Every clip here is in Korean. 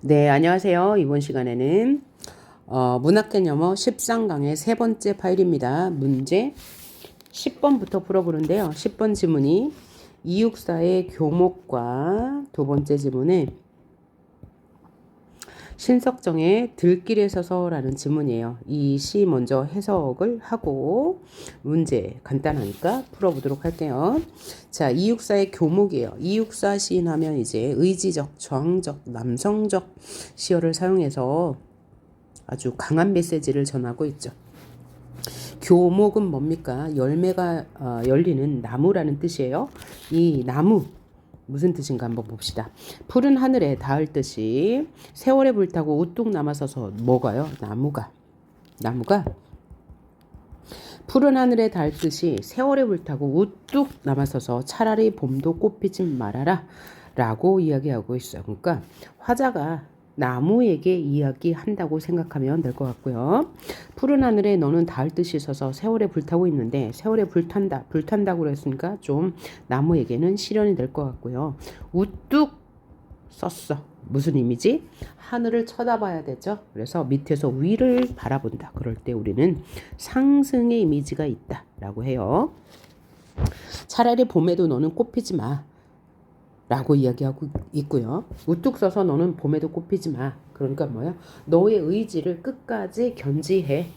네, 안녕하세요. 이번 시간에는 문학개념어 13강의 세 번째 파일입니다. 문제 10번부터 풀어보는데요. 10번 지문이 이육사의 교목과 두 번째 지문은 신석정의 들길에 서서라는 지문이에요. 이 시 먼저 해석을 하고 문제 간단하니까 풀어보도록 할게요. 자, 이육사의 교목이에요. 이육사 시인 하면 이제 의지적, 저항적, 남성적 시어를 사용해서 아주 강한 메시지를 전하고 있죠. 교목은 뭡니까? 열매가 열리는 나무라는 뜻이에요. 이 나무 무슨 뜻인가 한번 봅시다. 푸른 하늘에 닿을 듯이 세월에 불타고 우뚝 남아서서 뭐가요? 나무가 푸른 하늘에 닿을 듯이 세월에 불타고 우뚝 남아서서 차라리 봄도 꽃피지 말아라 라고 이야기하고 있어요. 그러니까 화자가 나무에게 이야기한다고 생각하면 될 것 같고요. 푸른 하늘에 너는 닿을 듯이 서서 세월에 불타고 있는데 세월에 불탄다고 그랬으니까 좀 나무에게는 시련이 될 것 같고요. 우뚝 썼어. 무슨 의미지? 하늘을 쳐다봐야 되죠. 그래서 밑에서 위를 바라본다. 그럴 때 우리는 상승의 이미지가 있다라고 해요. 차라리 봄에도 너는 꽃피지 마. 라고 이야기하고 있고요. 우뚝 서서 너는 봄에도 꽃피지 마. 그러니까 뭐야? 너의 의지를 끝까지 견지해.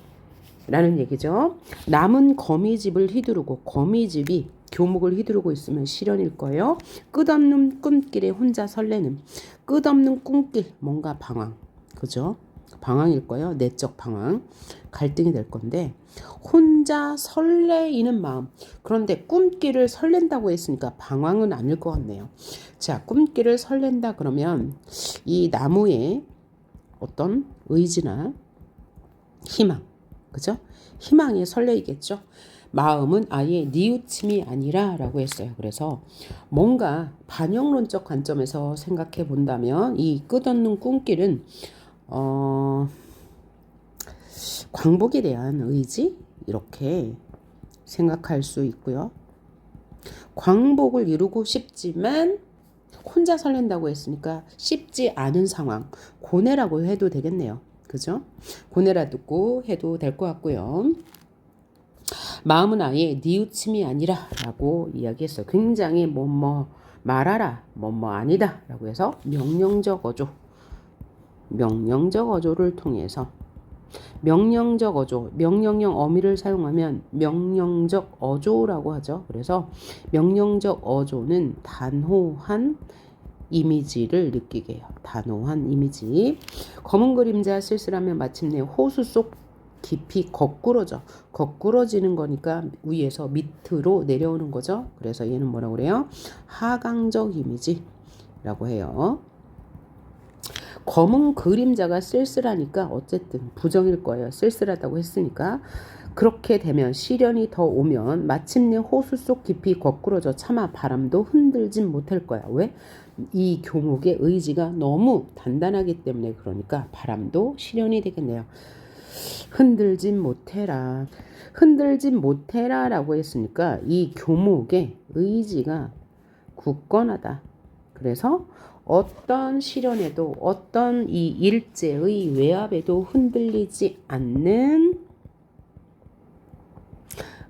라는 얘기죠. 남은 거미집을 휘두르고 거미집이 교목을 휘두르고 있으면 시련일 거예요. 끝없는 꿈길에 혼자 설레는 끝없는 꿈길 뭔가 방황. 그죠? 방황일 거예요. 내적 방황. 갈등이 될 건데 혼자 설레이는 마음. 그런데 꿈길을 설렌다고 했으니까 방황은 아닐 것 같네요. 자, 꿈길을 설렌다 그러면 이 나무에 어떤 의지나 희망, 그죠? 희망에 설레이겠죠. 마음은 아예 뉘우침이 아니라 라고 했어요. 그래서 뭔가 반영론적 관점에서 생각해 본다면 이 끝없는 꿈길은 광복에 대한 의지 이렇게 생각할 수 있고요. 광복을 이루고 싶지만 혼자 설렌다고 했으니까 쉽지 않은 상황, 고뇌라고 해도 되겠네요. 그죠? 고뇌라고 해도 될 것 같고요. 마음은 아예 뉘우침이 아니라 라고 이야기했어요. 굉장히 뭐뭐 말하라, 뭐뭐 아니다 라고 해서 명령적 어조를 통해서 명령적 어조, 명령형 어미를 사용하면 명령적 어조라고 하죠. 그래서 명령적 어조는 단호한 이미지를 느끼게 해요. 단호한 이미지. 검은 그림자 쓸쓸하면 마침내 호수 속 깊이 거꾸러지는 거니까 위에서 밑으로 내려오는 거죠. 그래서 얘는 뭐라고 그래요? 하강적 이미지라고 해요. 검은 그림자가 쓸쓸하니까 어쨌든 부정일 거예요. 쓸쓸하다고 했으니까. 그렇게 되면 시련이 더 오면 마침내 호수 속 깊이 거꾸러져 차마 바람도 흔들진 못할 거야. 왜? 이 교목의 의지가 너무 단단하기 때문에 그러니까 바람도 시련이 되겠네요. 흔들진 못해라. 흔들진 못해라 라고 했으니까 이 교목의 의지가 굳건하다. 그래서 어떤 시련에도 어떤 이 일제의 외압에도 흔들리지 않는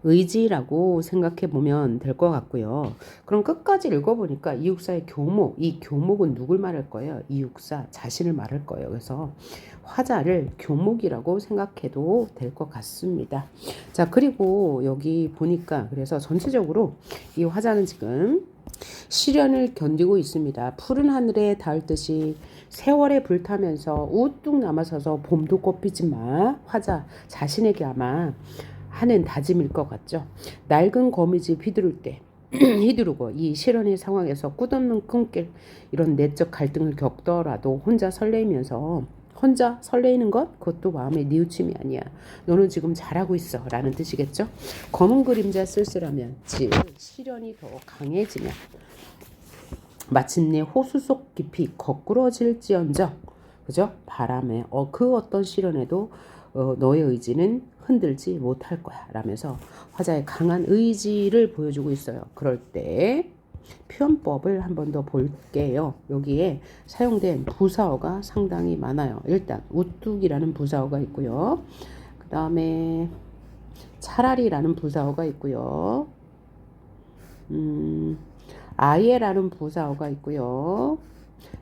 의지라고 생각해 보면 될 것 같고요. 그럼 끝까지 읽어보니까 이육사의 교목, 이 교목은 누굴 말할 거예요? 이육사 자신을 말할 거예요. 그래서 화자를 교목이라고 생각해도 될 것 같습니다. 자, 그리고 여기 보니까 그래서 전체적으로 이 화자는 지금 시련을 견디고 있습니다. 푸른 하늘에 닿을 듯이 세월에 불타면서 우뚝 남아서서 봄도 꽃피지 마. 화자 자신에게 아마 하는 다짐일 것 같죠. 낡은 거미집 휘두르고 이 시련의 상황에서 끝없는 꿈길 이런 내적 갈등을 겪더라도 혼자 설레이는 것 그것도 마음의 뉘우침이 아니야. 너는 지금 잘하고 있어 라는 뜻이겠죠. 검은 그림자 쓸쓸하면 즉 시련이 더 강해지면 마침내 호수 속 깊이 거꾸러질지언정 그죠? 바람에 그 어떤 시련에도 너의 의지는 흔들지 못할 거야 라면서 화자의 강한 의지를 보여주고 있어요. 그럴 때 표현법을 한 번 더 볼게요. 여기에 사용된 부사어가 상당히 많아요. 일단 우뚝이라는 부사어가 있고요. 그 다음에 차라리라는 부사어가 있고요. 아예라는 부사어가 있고요.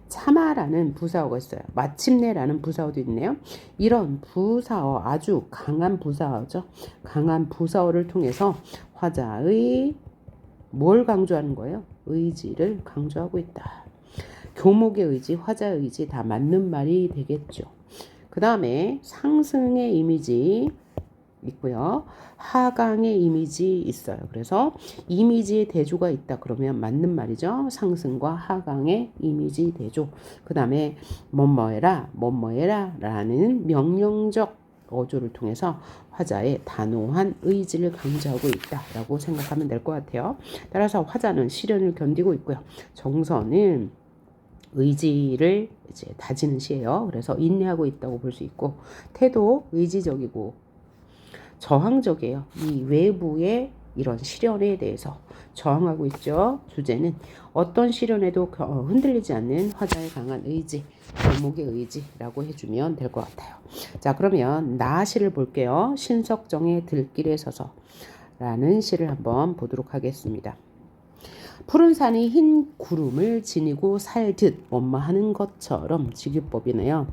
차마라는 부사어가 있어요. 마침내라는 부사어도 있네요. 이런 부사어, 아주 강한 부사어죠. 강한 부사어를 통해서 화자의 뭘 강조하는 거예요? 의지를 강조하고 있다. 교목의 의지, 화자의 의지 다 맞는 말이 되겠죠. 그 다음에 상승의 이미지 있고요. 하강의 이미지 있어요. 그래서 이미지의 대조가 있다 그러면 맞는 말이죠. 상승과 하강의 이미지 대조. 그 다음에 뭐뭐해라 뭐뭐해라 라는 명령적 어조를 통해서 화자의 단호한 의지를 강조하고 있다라고 생각하면 될 것 같아요. 따라서 화자는 시련을 견디고 있고요. 정서는 의지를 이제 다지는 시예요. 그래서 인내하고 있다고 볼 수 있고, 태도 의지적이고 저항적이에요. 이 외부의 이런 시련에 대해서 저항하고 있죠. 주제는 어떤 시련에도 흔들리지 않는 화자의 강한 의지, 교목의 의지라고 해주면 될 것 같아요. 자, 그러면 나시를 볼게요. 신석정의 들길에 서서 라는 시를 한번 보도록 하겠습니다. 푸른 산이 흰 구름을 지니고 살듯 원마하는 것처럼 직유법이네요.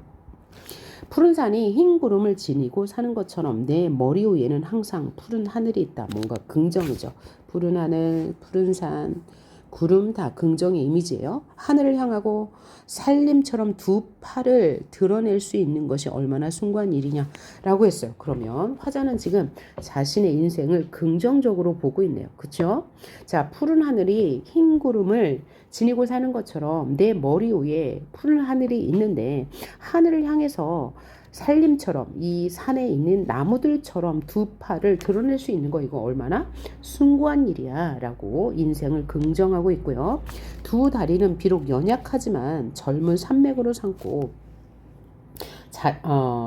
푸른 산이 흰 구름을 지니고 사는 것처럼 내 머리 위에는 항상 푸른 하늘이 있다. 뭔가 긍정이죠. 푸른 하늘, 푸른 산, 구름 다 긍정의 이미지예요. 하늘을 향하고 살림처럼 두 팔을 드러낼 수 있는 것이 얼마나 숭고한 일이냐라고 했어요. 그러면 화자는 지금 자신의 인생을 긍정적으로 보고 있네요. 그렇죠? 자, 푸른 하늘이 흰 구름을 지니고 사는 것처럼 내 머리 위에 푸른 하늘이 있는데 하늘을 향해서 살림처럼 이 산에 있는 나무들처럼 두 팔을 드러낼 수 있는 거, 이거 얼마나 숭고한 일이야 라고 인생을 긍정하고 있고요. 두 다리는 비록 연약하지만 젊은 산맥으로 삼고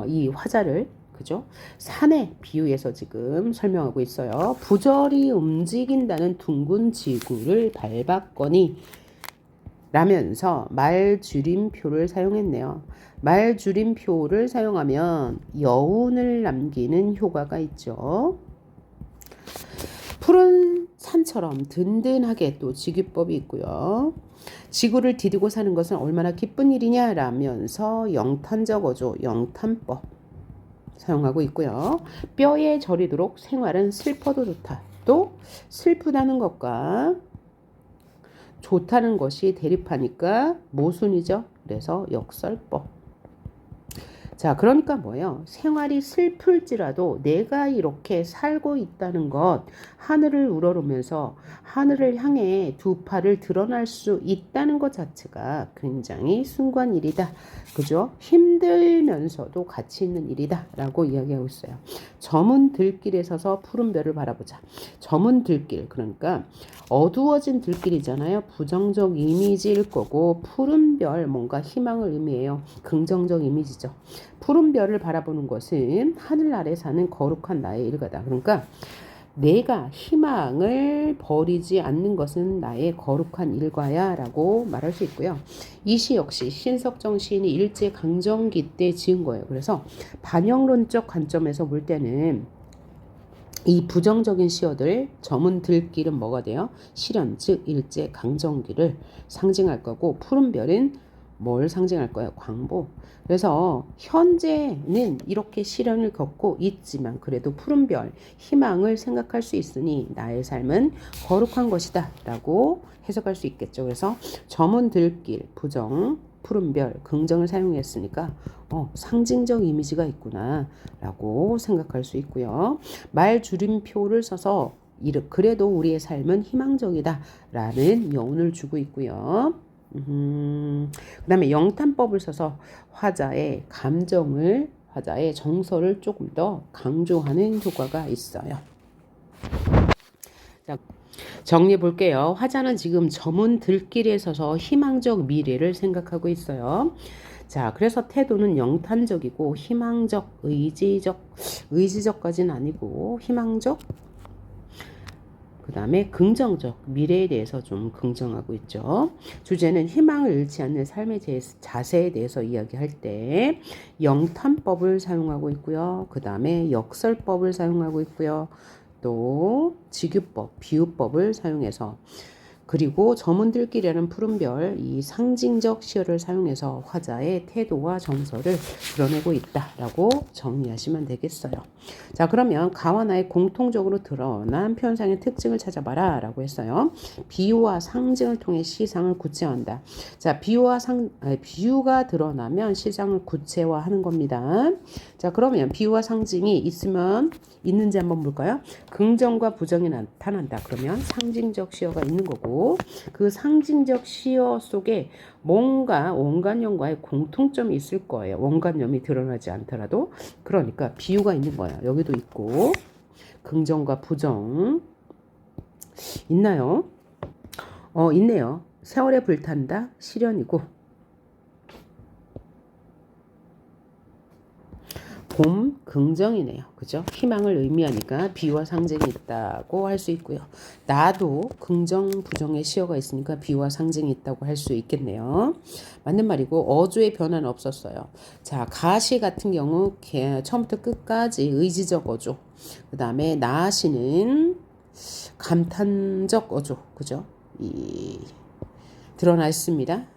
이 화자를 그죠? 산에 비유해서 지금 설명하고 있어요. 부절히 움직인다는 둥근 지구를 밟았거니 라면서 말줄임표를 사용했네요. 말줄임표를 사용하면 여운을 남기는 효과가 있죠. 푸른 산처럼 든든하게 또 직유법이 있고요. 지구를 디디고 사는 것은 얼마나 기쁜 일이냐 라면서 영탄적 어조, 영탄법 사용하고 있고요. 뼈에 저리도록 생활은 슬퍼도 좋다. 또 슬프다는 것과 좋다는 것이 대립하니까 모순이죠. 그래서 역설법. 자, 그러니까 뭐예요? 생활이 슬플지라도 내가 이렇게 살고 있다는 것, 하늘을 우러르면서 하늘을 향해 두 팔을 드러날 수 있다는 것 자체가 굉장히 숭고한 일이다. 그죠? 힘들면서도 가치 있는 일이다 라고 이야기하고 있어요. 저문 들길에 서서 푸른 별을 바라보자. 저문 들길, 그러니까 어두워진 들길이잖아요. 부정적 이미지일 거고, 푸른 별, 뭔가 희망을 의미해요. 긍정적 이미지죠. 푸른 별을 바라보는 것은 하늘 아래 사는 거룩한 나의 일가다. 그러니까 내가 희망을 버리지 않는 것은 나의 거룩한 일과야 라고 말할 수 있고요. 이 시 역시 신석정 시인이 일제강점기 때 지은 거예요. 그래서 반영론적 관점에서 볼 때는 이 부정적인 시어들, 저문 들길은 뭐가 돼요? 시련, 즉 일제강점기를 상징할 거고, 푸른 별은 뭘 상징할 거예요? 광복. 그래서 현재는 이렇게 시련을 겪고 있지만 그래도 푸른 별, 희망을 생각할 수 있으니 나의 삶은 거룩한 것이다 라고 해석할 수 있겠죠. 그래서 저문 들길, 부정, 푸른 별, 긍정을 사용했으니까 상징적 이미지가 있구나 라고 생각할 수 있고요. 말 줄임표를 써서 그래도 우리의 삶은 희망적이다 라는 여운을 주고 있고요. 그 다음에 영탄법을 써서 화자의 감정을, 화자의 정서를 조금 더 강조하는 효과가 있어요. 자, 정리해 볼게요. 화자는 지금 저문 들길에 서서 희망적 미래를 생각하고 있어요. 자, 그래서 태도는 영탄적이고 희망적, 의지적까지는 아니고 희망적, 그 다음에 긍정적, 미래에 대해서 좀 긍정하고 있죠. 주제는 희망을 잃지 않는 삶의 자세에 대해서 이야기할 때 영탄법을 사용하고 있고요. 그 다음에 역설법을 사용하고 있고요. 또 직유법, 비유법을 사용해서, 그리고 점은들끼리라는 푸른별, 이 상징적 시어를 사용해서 화자의 태도와 정서를 드러내고 있다라고 정리하시면 되겠어요. 자, 그러면 가와 나의 공통적으로 드러난 표현상의 특징을 찾아봐라 라고 했어요. 비유와 상징을 통해 시상을 구체화한다. 자, 비유가 드러나면 시상을 구체화하는 겁니다. 자, 그러면 비유와 상징이 있는지 한번 볼까요? 긍정과 부정이 나타난다. 그러면 상징적 시어가 있는 거고, 그 상징적 시어 속에 뭔가 원관념과의 공통점이 있을 거예요. 원관념이 드러나지 않더라도. 그러니까 비유가 있는 거예요. 여기도 있고, 긍정과 부정 있나요? 있네요. 세월에 불탄다, 실현이고, 봄, 긍정이네요. 그죠? 희망을 의미하니까 비유와 상징이 있다고 할 수 있고요. 나도 긍정, 부정의 시어가 있으니까 비유와 상징이 있다고 할 수 있겠네요. 맞는 말이고, 어조의 변화는 없었어요. 자, 가시 같은 경우 처음부터 끝까지 의지적 어조, 그 다음에 나시는 감탄적 어조, 그죠? 드러나 있습니다.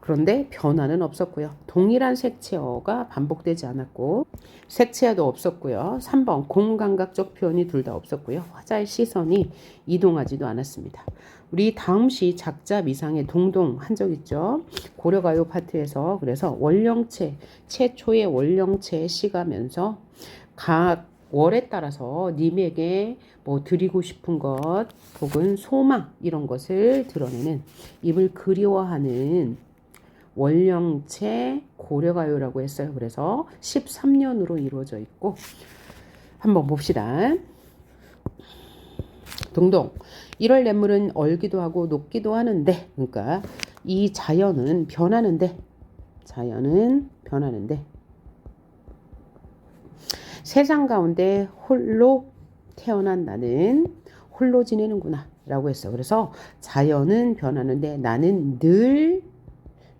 그런데 변화는 없었고요. 동일한 색채어가 반복되지 않았고, 색채어도 없었고요. 3번 공감각적 표현이 둘 다 없었고요. 화자의 시선이 이동하지도 않았습니다. 우리 다음 시 작자 미상의 동동 한 적 있죠. 고려가요 파트에서. 그래서 원령체, 최초의 원령체에 시가면서 각 월에 따라서 님에게 뭐 드리고 싶은 것 혹은 소망 이런 것을 드러내는, 입을 그리워하는 원령체 고려가요라고 했어요. 그래서 13년으로 이루어져 있고, 한번 봅시다. 동동. 1월 냇물은 얼기도 하고 녹기도 하는데, 그러니까 이 자연은 변하는데 세상 가운데 홀로 태어난 나는 홀로 지내는구나 라고 했어. 그래서 자연은 변하는데 나는 늘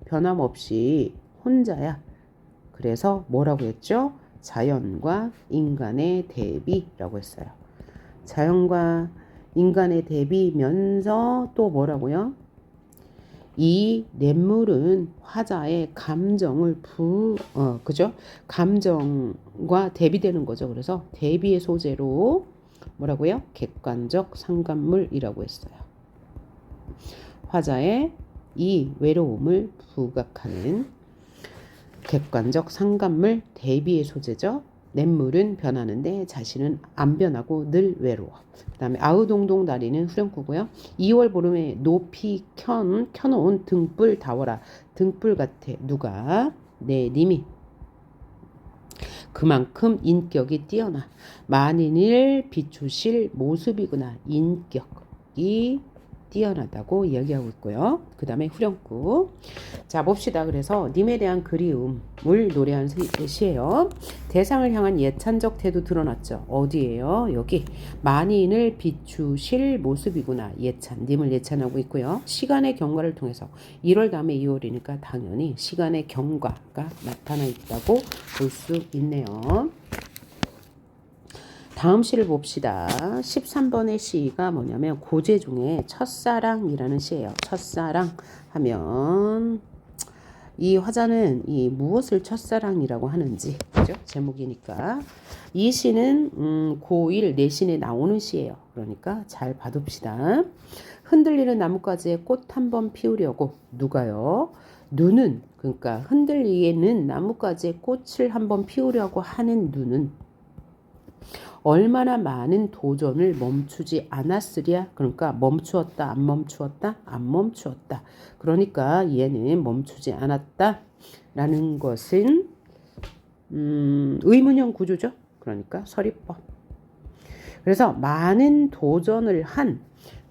변함없이 혼자야. 그래서 뭐라고 했죠? 자연과 인간의 대비라고 했어요. 자연과 인간의 대비면서 또 뭐라고요? 이 냇물은 화자의 감정을 그죠? 감정과 대비되는 거죠. 그래서 대비의 소재로 뭐라고요? 객관적 상감물이라고 했어요. 화자의 이 외로움을 부각하는 객관적 상감물, 대비의 소재죠. 냇물은 변하는데 자신은 안 변하고 늘 외로워. 그 다음에 아우동동 다리는 후렴구고요. 2월 보름에 높이 켜놓은 등불 다워라. 등불 같아. 누가? 내 님이. 그만큼 인격이 뛰어나. 만인을 비추실 모습이구나. 인격이 뛰어나다고 이야기하고 있고요. 그 다음에 후렴구. 자, 봅시다. 그래서 님에 대한 그리움을 노래한 시예요. 대상을 향한 예찬적 태도 드러났죠. 어디예요? 여기. 만인을 비추실 모습이구나. 예찬. 님을 예찬하고 있고요. 시간의 경과를 통해서 1월 다음에 2월이니까 당연히 시간의 경과가 나타나 있다고 볼 수 있네요. 다음 시를 봅시다. 13번의 시가 뭐냐면 고재중의 첫사랑이라는 시예요. 첫사랑 하면 이 화자는 이 무엇을 첫사랑이라고 하는지, 그죠? 제목이니까. 이 시는 고1 내신에 나오는 시예요. 그러니까 잘 봐둡시다. 흔들리는 나뭇가지에 꽃 한 번 피우려고 누가요? 눈은, 그러니까 흔들리는 나뭇가지에 꽃을 한 번 피우려고 하는 눈은 얼마나 많은 도전을 멈추지 않았으랴. 그러니까 멈추었다, 안 멈추었다, 안 멈추었다. 그러니까 얘는 멈추지 않았다 라는 것은 의문형 구조죠. 그러니까 서리법. 그래서 많은 도전을 한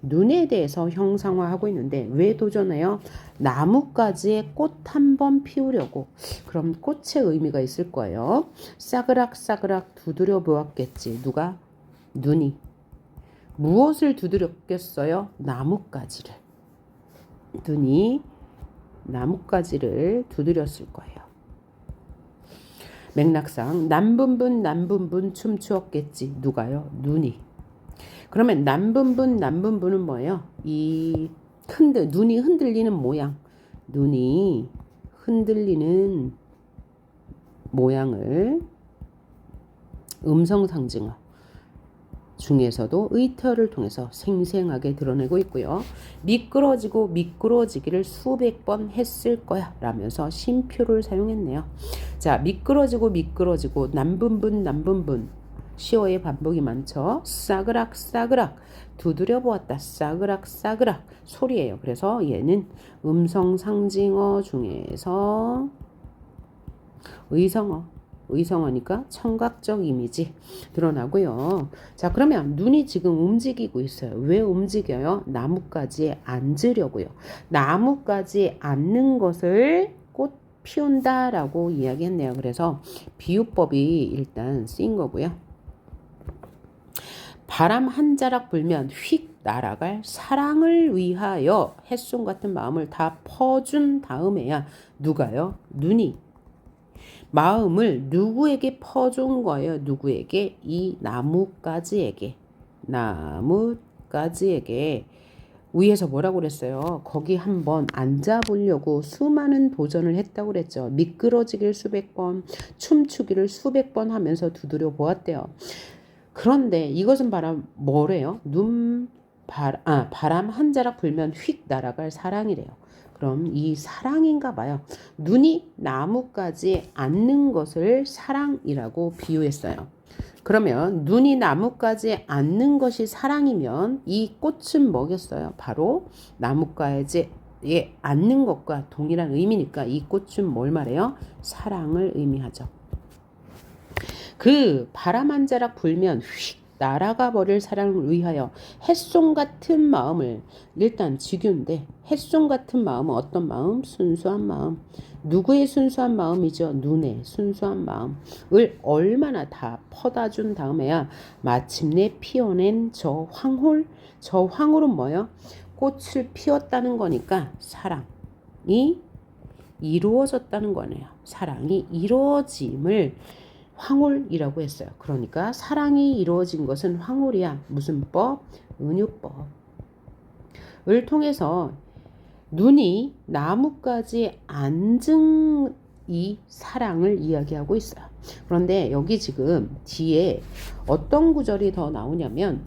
눈에 대해서 형상화하고 있는데, 왜 도전해요? 나뭇가지에 꽃 한 번 피우려고. 그럼 꽃의 의미가 있을 거예요. 싸그락 싸그락 두드려 보았겠지. 누가? 눈이. 무엇을 두드렸겠어요? 나뭇가지를. 눈이 나뭇가지를 두드렸을 거예요. 맥락상 남분분 춤추었겠지. 누가요? 눈이. 그러면 남분분은 뭐예요? 눈이 흔들리는 모양. 눈이 흔들리는 모양을 음성 상징어 중에서도 의태어를 통해서 생생하게 드러내고 있고요. 미끄러지기를 수백 번 했을 거야 라면서 쉼표를 사용했네요. 자, 미끄러지고 남분분 시어의 반복이 많죠. 싸그락 두드려 보았다. 싸그락 소리예요. 그래서 얘는 음성 상징어 중에서 의성어니까 청각적 이미지 드러나고요. 자, 그러면 눈이 지금 움직이고 있어요. 왜 움직여요? 나뭇가지에 앉으려고요. 나뭇가지에 앉는 것을 꽃 피운다 라고 이야기했네요. 그래서 비유법이 일단 쓰인 거고요. 바람 한 자락 불면 휙 날아갈 사랑을 위하여 햇솜 같은 마음을 다 퍼준 다음에야 누가요? 눈이 마음을 누구에게 퍼준 거예요? 누구에게? 이 나뭇가지에게. 위에서 뭐라고 그랬어요? 거기 한번 앉아보려고 수많은 도전을 했다고 그랬죠. 미끄러지길 수백 번, 춤추기를 수백 번 하면서 두드려 보았대요. 그런데 이것은 뭐래요? 바람 한 자락 불면 휙 날아갈 사랑이래요. 그럼 이 사랑인가 봐요. 눈이 나뭇가지에 앉는 것을 사랑이라고 비유했어요. 그러면 눈이 나뭇가지에 앉는 것이 사랑이면 이 꽃은 뭐겠어요? 바로 나뭇가지에 앉는 것과 동일한 의미니까 이 꽃은 뭘 말해요? 사랑을 의미하죠. 그 바람 한 자락 불면 휙 날아가 버릴 사랑을 위하여 햇솜 같은 마음을 일단 직유인데 햇솜 같은 마음은 어떤 마음? 순수한 마음. 누구의 순수한 마음이죠? 눈의 순수한 마음을 얼마나 다 퍼다 준 다음에야 마침내 피어낸 저 황홀은 뭐예요? 꽃을 피웠다는 거니까 사랑이 이루어졌다는 거네요. 사랑이 이루어짐을 황홀이라고 했어요. 그러니까 사랑이 이루어진 것은 황홀이야. 무슨 법? 은유법을 통해서 눈이 나뭇가지에 앉은 이 사랑을 이야기하고 있어요. 그런데 여기 지금 뒤에 어떤 구절이 더 나오냐면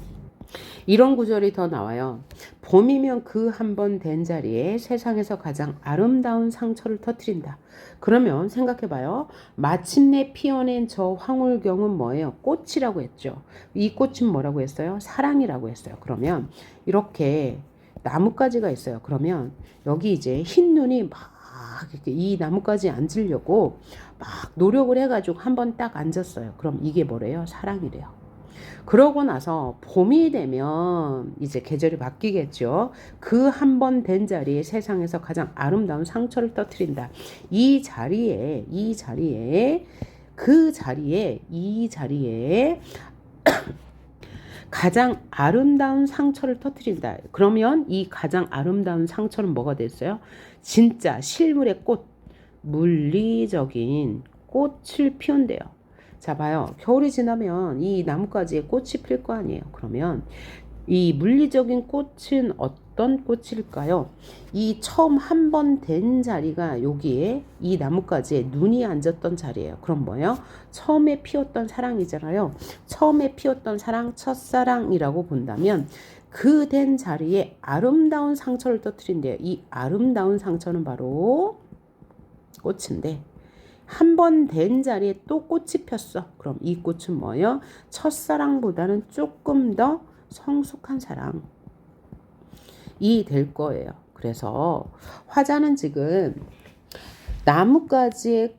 이런 구절이 더 나와요. 봄이면 그 한 번 된 자리에 세상에서 가장 아름다운 상처를 터뜨린다. 그러면 생각해봐요. 마침내 피어낸 저 황홀경은 뭐예요? 꽃이라고 했죠. 이 꽃은 뭐라고 했어요? 사랑이라고 했어요. 그러면 이렇게 나뭇가지가 있어요. 그러면 여기 이제 흰 눈이 막 이 나뭇가지에 앉으려고 막 노력을 해가지고 한번 딱 앉았어요. 그럼 이게 뭐래요? 사랑이래요. 그러고 나서 봄이 되면 이제 계절이 바뀌겠죠. 그 한 번 된 자리에 세상에서 가장 아름다운 상처를 터뜨린다. 이 자리에 가장 아름다운 상처를 터뜨린다. 그러면 이 가장 아름다운 상처는 뭐가 됐어요? 진짜 실물의 꽃, 물리적인 꽃을 피운대요. 자, 봐요. 겨울이 지나면 이 나뭇가지에 꽃이 필 거 아니에요. 그러면 이 물리적인 꽃은 어떤 꽃일까요? 이 처음 한 번 된 자리가 여기에 이 나뭇가지에 눈이 앉았던 자리예요. 그럼 뭐예요? 처음에 피었던 사랑이잖아요. 처음에 피었던 사랑, 첫사랑이라고 본다면 그 된 자리에 아름다운 상처를 터뜨린대요. 이 아름다운 상처는 바로 꽃인데 한 번 된 자리에 또 꽃이 폈어. 그럼 이 꽃은 뭐예요? 첫사랑보다는 조금 더 성숙한 사랑이 될 거예요. 그래서 화자는 지금 나뭇가지에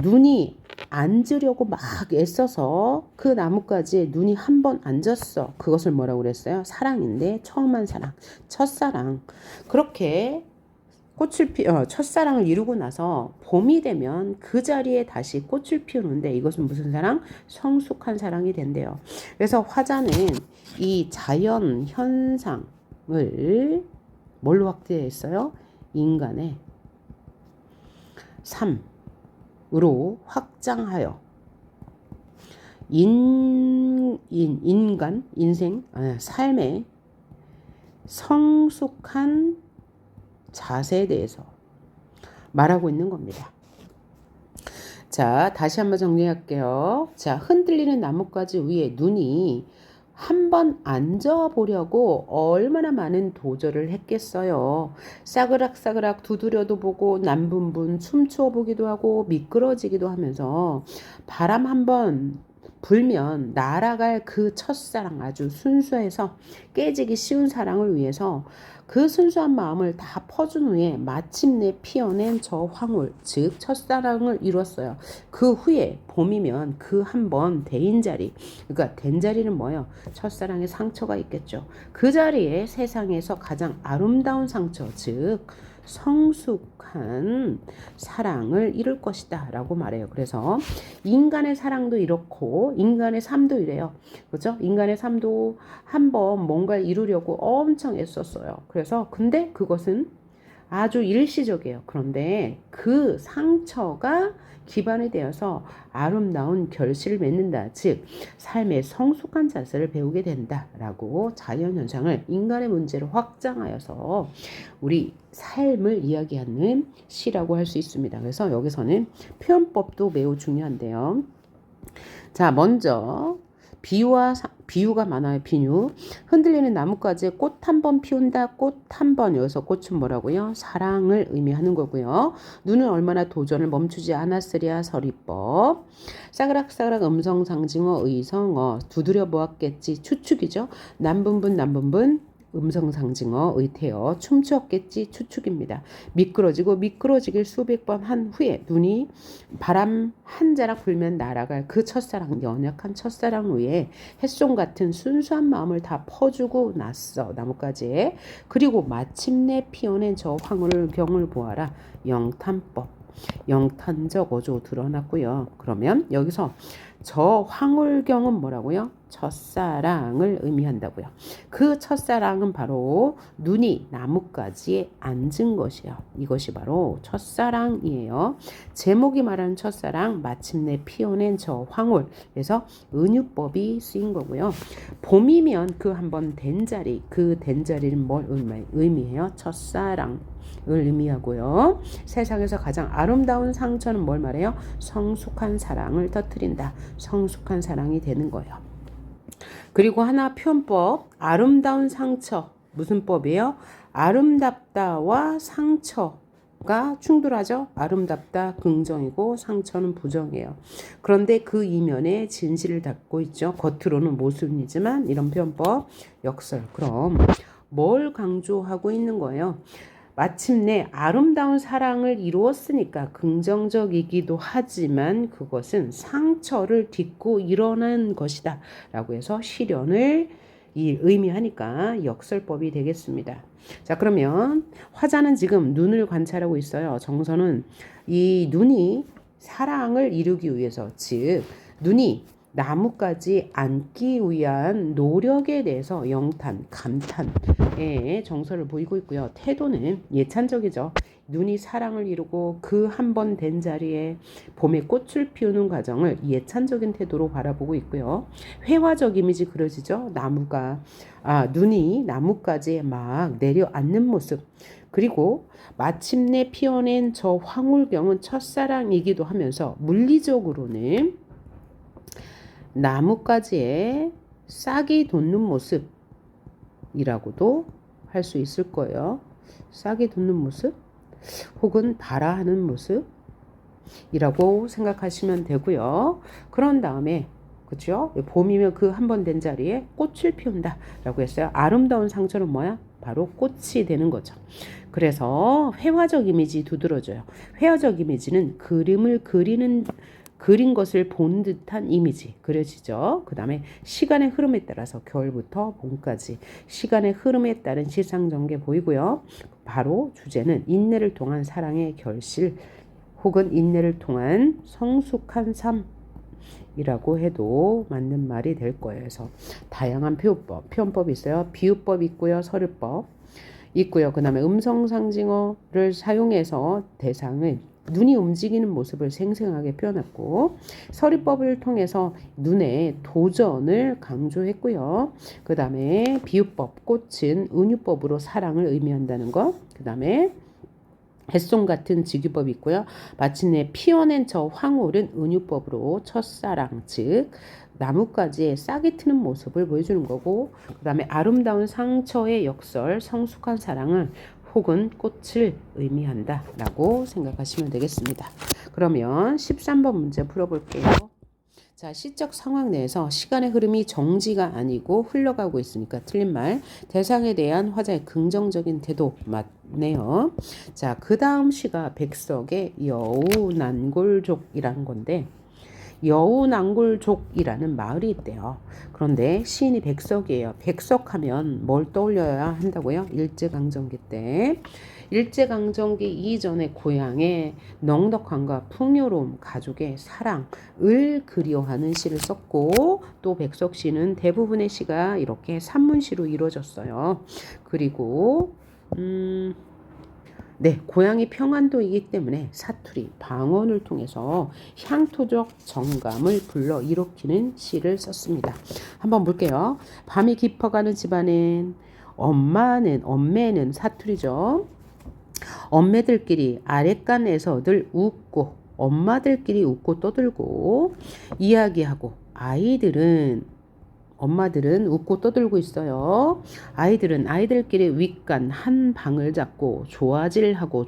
눈이 앉으려고 막 애써서 그 나뭇가지에 눈이 한 번 앉았어. 그것을 뭐라고 그랬어요? 사랑인데 처음 한 사랑, 첫사랑. 그렇게 첫사랑을 이루고 나서 봄이 되면 그 자리에 다시 꽃을 피우는데 이것은 무슨 사랑? 성숙한 사랑이 된대요. 그래서 화자는 이 자연 현상을 뭘로 확대했어요? 인간의 삶으로 확장하여 삶의 성숙한 자세에 대해서 말하고 있는 겁니다. 자, 다시 한번 정리할게요. 자, 흔들리는 나뭇가지 위에 눈이 한번 앉아보려고 얼마나 많은 도전을 했겠어요. 싸그락싸그락 두드려도 보고 남분분 춤추어 보기도 하고 미끄러지기도 하면서 바람 한번 불면 날아갈 그 첫사랑, 아주 순수해서 깨지기 쉬운 사랑을 위해서 그 순수한 마음을 다 퍼준 후에 마침내 피어낸 저 황홀, 즉 첫사랑을 이뤘어요. 그 후에 봄이면 그 한 번 대인 자리, 그러니까 된 자리는 뭐예요? 첫사랑의 상처가 있겠죠. 그 자리에 세상에서 가장 아름다운 상처, 즉 성숙한 사랑을 이룰 것이다 라고 말해요. 그래서 인간의 사랑도 이렇고 인간의 삶도 이래요. 그죠? 인간의 삶도 한번 뭔가를 이루려고 엄청 애썼어요. 그래서 근데 그것은 아주 일시적이에요. 그런데 그 상처가 기반이 되어서 아름다운 결실을 맺는다. 즉 삶의 성숙한 자세를 배우게 된다라고 자연현상을 인간의 문제로 확장하여서 우리 삶을 이야기하는 시라고 할 수 있습니다. 그래서 여기서는 표현법도 매우 중요한데요. 자, 먼저 비유가 많아요. 비유. 흔들리는 나뭇가지에 꽃 한 번 피운다. 꽃 한 번. 여기서 꽃은 뭐라고요? 사랑을 의미하는 거고요. 눈은 얼마나 도전을 멈추지 않았으랴. 서리법. 싸그락싸그락 음성상징어 의성어. 두드려 보았겠지. 추측이죠. 남분분 음성상징어 의태어. 춤추었겠지. 추측입니다. 미끄러지길 수백 번 한 후에 눈이 바람 한 자락 불면 날아갈 그 첫사랑, 연약한 첫사랑 위에 햇솜 같은 순수한 마음을 다 퍼주고 났어. 나뭇가지에. 그리고 마침내 피어낸 저 황홀경을 보아라. 영탄법. 영탄적 어조 드러났고요. 그러면 여기서 저 황홀경은 뭐라고요? 첫사랑을 의미한다고요. 그 첫사랑은 바로 눈이 나뭇가지에 앉은 것이에요. 이것이 바로 첫사랑이에요. 제목이 말하는 첫사랑, 마침내 피어낸 저 황홀. 그래서 은유법이 쓰인 거고요. 봄이면 그 한번 된 자리, 그 된 자리는 뭘 의미해요? 첫사랑. 을 의미하고요. 세상에서 가장 아름다운 상처는 뭘 말해요? 성숙한 사랑을 터뜨린다. 성숙한 사랑이 되는 거예요. 그리고 하나 표현법. 아름다운 상처. 무슨 법이에요? 아름답다와 상처가 충돌하죠. 아름답다 긍정이고 상처는 부정이에요. 그런데 그 이면에 진실을 담고 있죠. 겉으로는 모순이지만 이런 표현법 역설. 그럼 뭘 강조하고 있는 거예요? 마침내 아름다운 사랑을 이루었으니까 긍정적이기도 하지만 그것은 상처를 딛고 일어난 것이다 라고 해서 실현을 의미하니까 역설법이 되겠습니다. 자, 그러면 화자는 지금 눈을 관찰하고 있어요. 정서는 이 눈이 사랑을 이루기 위해서, 즉 눈이 나뭇가지 앉기 위한 노력에 대해서 영탄, 감탄의 정서를 보이고 있고요. 태도는 예찬적이죠. 눈이 사랑을 이루고 그 한 번 된 자리에 봄에 꽃을 피우는 과정을 예찬적인 태도로 바라보고 있고요. 회화적 이미지 그려지죠. 눈이 나뭇가지에 막 내려앉는 모습. 그리고 마침내 피어낸 저 황홀경은 첫사랑이기도 하면서 물리적으로는 나뭇가지에 싹이 돋는 모습이라고도 할 수 있을 거예요. 싹이 돋는 모습 혹은 발아하는 모습이라고 생각하시면 되고요. 그런 다음에 그렇죠? 봄이면 그 한 번 된 자리에 꽃을 피운다 라고 했어요. 아름다운 상처는 뭐야? 바로 꽃이 되는 거죠. 그래서 회화적 이미지 두드러져요. 회화적 이미지는 그림을 그리는 그린 것을 본 듯한 이미지 그려지죠. 그 다음에 시간의 흐름에 따라서 겨울부터 봄까지 시간의 흐름에 따른 시상전개 보이고요. 바로 주제는 인내를 통한 사랑의 결실 혹은 인내를 통한 성숙한 삶이라고 해도 맞는 말이 될 거예요. 그래서 다양한 표현법이 있어요. 비유법 있고요. 서류법 있고요. 그 다음에 음성상징어를 사용해서 대상을 눈이 움직이는 모습을 생생하게 표현했고 서리법을 통해서 눈의 도전을 강조했고요. 그 다음에 비유법, 꽃은 은유법으로 사랑을 의미한다는 것. 그 다음에 햇송 같은 직유법이 있고요. 마침내 피어낸 저 황홀은 은유법으로 첫사랑 즉 나뭇가지에 싹이 트는 모습을 보여주는 거고 그 다음에 아름다운 상처의 역설 성숙한 사랑을 혹은 꽃을 의미한다 라고 생각하시면 되겠습니다. 그러면 13번 문제 풀어볼게요. 자, 시적 상황 내에서 시간의 흐름이 정지가 아니고 흘러가고 있으니까 틀린 말. 대상에 대한 화자의 긍정적인 태도 맞네요. 자, 그 다음 시가 백석의 여우난골족이라는 건데 여우난골족이라는 마을이 있대요. 그런데 시인이 백석이에요. 백석하면 뭘 떠올려야 한다고요? 일제강점기 때. 일제강점기 이전의 고향의 넉넉함과 풍요로움, 가족의 사랑을 그리워하는 시를 썼고 또 백석시는 대부분의 시가 이렇게 산문시로 이루어졌어요. 그리고 네, 고향이 평안도이기 때문에 사투리, 방언을 통해서 향토적 정감을 불러 일으키는 시를 썼습니다. 한번 볼게요. 밤이 깊어가는 집안엔 엄매는 사투리죠. 엄매들끼리 아랫간에서들 웃고 엄마들끼리 웃고 떠들고 이야기하고 엄마들은 웃고 떠들고 있어요. 아이들은 아이들끼리 윗간 한 방을 잡고 좋아질하고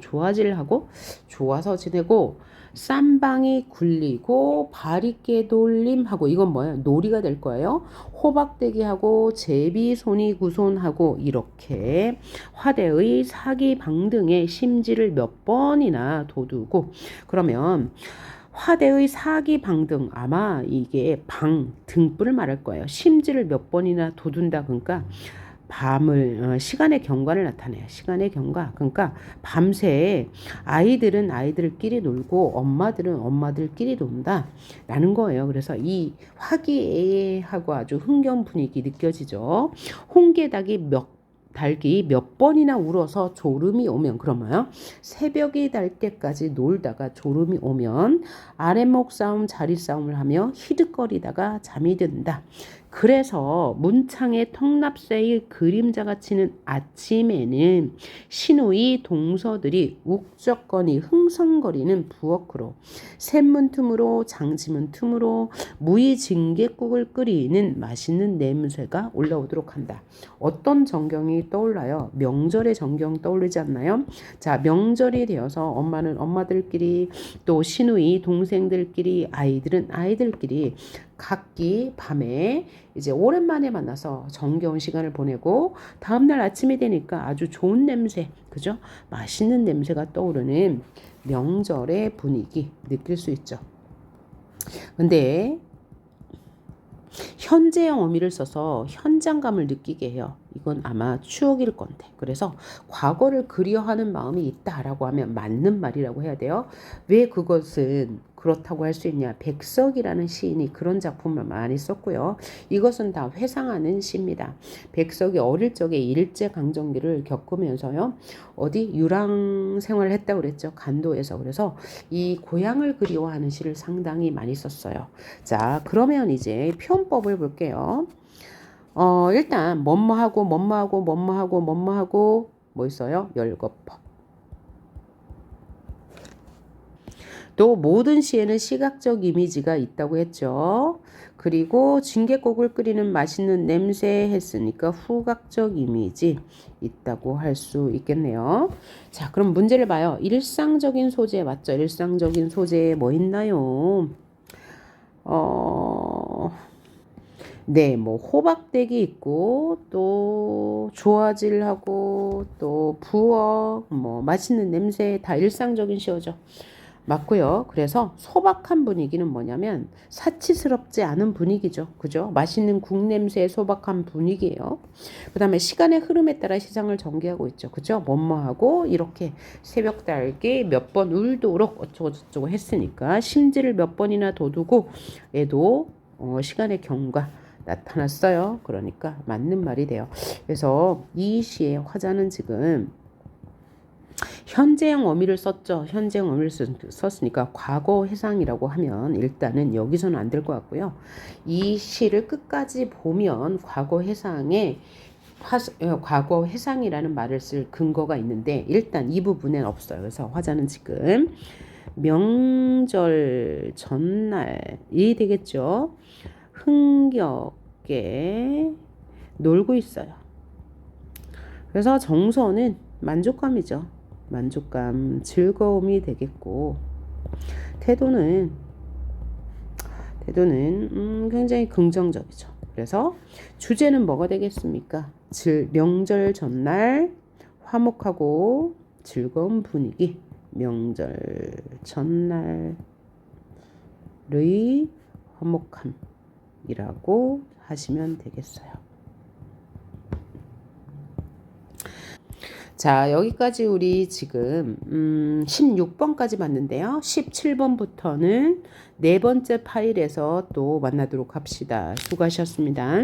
좋아서 지내고 쌈방이 굴리고 바리깨 돌림하고 이건 뭐예요? 놀이가 될 거예요. 호박대기하고 제비손이 구손하고 이렇게 화대의 사기방등의 심지를 몇 번이나 도두고 그러면 화대의 사기방등 아마 이게 등불을 말할 거예요. 심지를 몇 번이나 돋운다 그러니까 시간의 경과를 나타내요. 시간의 경과. 그러니까 밤새 아이들은 아이들끼리 놀고 엄마들은 엄마들끼리 논다 라는 거예요. 그래서 이 화기애애하고 아주 흥겨운 분위기 느껴지죠. 달기 몇 번이나 울어서 졸음이 오면 그러면 새벽이 달 때까지 놀다가 졸음이 오면 아랫목 싸움 자리 싸움을 하며 히득거리다가 잠이 든다. 그래서 문창의 턱납새의 그림자가 치는 아침에는 신우이 동서들이 욱적거니 흥성거리는 부엌으로 샘문 틈으로 장지문 틈으로 무의징객국을 끓이는 맛있는 냄새가 올라오도록 한다. 어떤 전경이 떠올라요? 명절의 전경 떠오르지 않나요? 자, 명절이 되어서 엄마는 엄마들끼리 또 신우이 동생들끼리 아이들은 아이들끼리 각기 밤에 이제 오랜만에 만나서 정겨운 시간을 보내고 다음날 아침이 되니까 아주 좋은 냄새, 그죠? 맛있는 냄새가 떠오르는 명절의 분위기 느낄 수 있죠. 근데 현재형 어미를 써서 현장감을 느끼게 해요. 이건 아마 추억일 건데. 그래서 과거를 그리워하는 마음이 있다라고 하면 맞는 말이라고 해야 돼요. 왜 그것은 그렇다고 할 수 있냐. 백석이라는 시인이 그런 작품을 많이 썼고요. 이것은 다 회상하는 시입니다. 백석이 어릴 적에 일제강점기를 겪으면서요. 유랑 생활을 했다고 그랬죠. 간도에서. 그래서 이 고향을 그리워하는 시를 상당히 많이 썼어요. 자, 그러면 이제 표현법을 볼게요. 일단 뭐뭐하고 뭐 있어요? 열거법. 또 모든 시에는 시각적 이미지가 있다고 했죠. 그리고 징계국을 끓이는 맛있는 냄새 했으니까 후각적 이미지 있다고 할 수 있겠네요. 자, 그럼 문제를 봐요. 일상적인 소재 맞죠? 일상적인 소재에 뭐 있나요? 네, 뭐 호박대기 있고 또 조화질하고 또 부엌 뭐 맛있는 냄새 다 일상적인 시어죠. 맞고요. 그래서 소박한 분위기는 뭐냐면 사치스럽지 않은 분위기죠. 그죠? 맛있는 국 냄새의 소박한 분위기예요. 그다음에 시간의 흐름에 따라 시장을 전개하고 있죠. 그죠? 뭐뭐하고 이렇게 새벽 달기 몇 번 울도록 어쩌고 저쩌고 했으니까 심지를 몇 번이나 돋우고 얘도 시간의 경과 나타났어요. 그러니까 맞는 말이 돼요. 그래서 이 시의 화자는 지금 현재형 어미를 썼죠. 현재형 어미를 썼으니까 과거 회상이라고 하면 일단은 여기서는 안 될 것 같고요. 이 시를 끝까지 보면 과거 회상이라는 말을 쓸 근거가 있는데 일단 이 부분엔 없어요. 그래서 화자는 지금 명절 전날이 되겠죠. 흥겹게 놀고 있어요. 그래서 정서는 만족감이죠. 만족감, 즐거움이 되겠고 태도는 굉장히 긍정적이죠. 그래서 주제는 뭐가 되겠습니까? 명절 전날 화목하고 즐거운 분위기. 명절 전날의 화목함이라고 하시면 되겠어요. 자, 여기까지 우리 지금 16번까지 봤는데요. 17번부터는 네 번째 파일에서 또 만나도록 합시다. 수고하셨습니다.